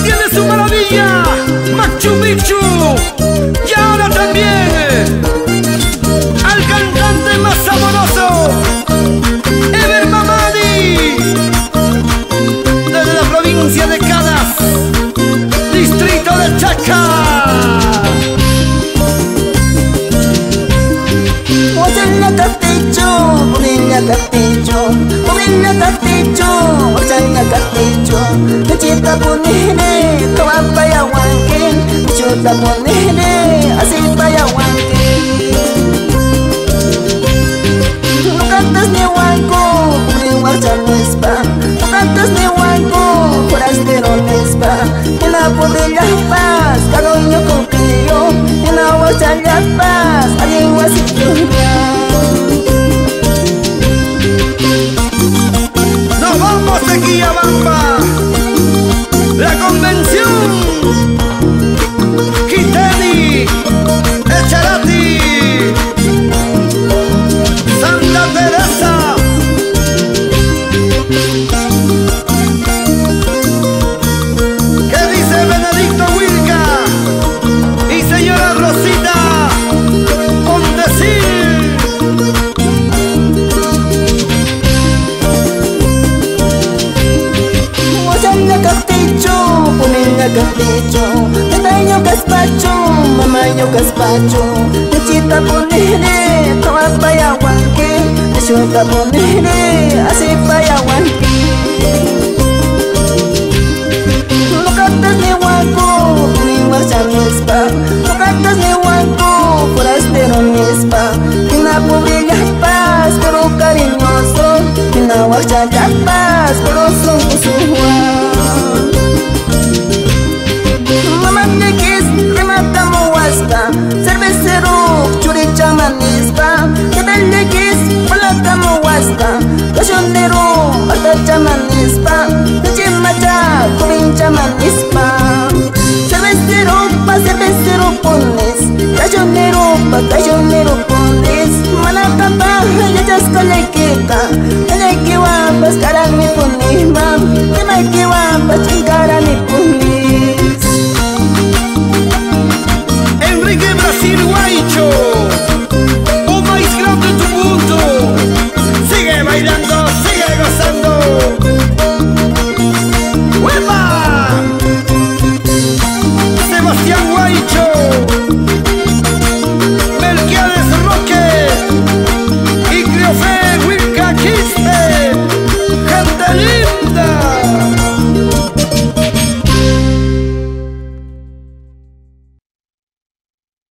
tiene su maravilla, Machu Picchu. Y ahora también al cantante más saboroso, Ever Mamadi, desde la provincia de Cadas, distrito de Chaca. Ojalá cartecho, ojalá cartecho, ojalá cartecho, ojalá cartecho. Chita punene, toma paya wanken, chuta punene, así paya wanken. No cantas ni wanko, ni guarcha no es pa. No cantas ni wanko, forastero no es pa. En la podella paz, caloño confío. En la guarcha la paz, alguien guasituña. Nos vamos de Quillabamba, la convención, Quiteni, El Charati, Santa Teresa. ¿Qué dice Benedicto Wilca y señora Rosita Mondesir? Ojalá cartecho, ponenga cartecho. Tenaño caspacho, mamaño caspacho. Chita ponene, toma paya wanke. Chuta ponene, así paya wanke. No cantas ni wanko, ni marcha no es pa. No cantas ni wanko, forastero no es pa. En la pobreza paz, pero cariñoso. En la marcha ya paz, pero son mamá de kiss, remata muasta. Cervecero, churicha manispa. Que tal de kiss, palata muasta. Cachondero, atacha manispa. Chimacha, covincha manispa. Cervecero, pa cervecero pones. Cachondero, pa cachondero pones. Malacapa, ya chasca lequeta. Ya que va a pascar a mi ponis.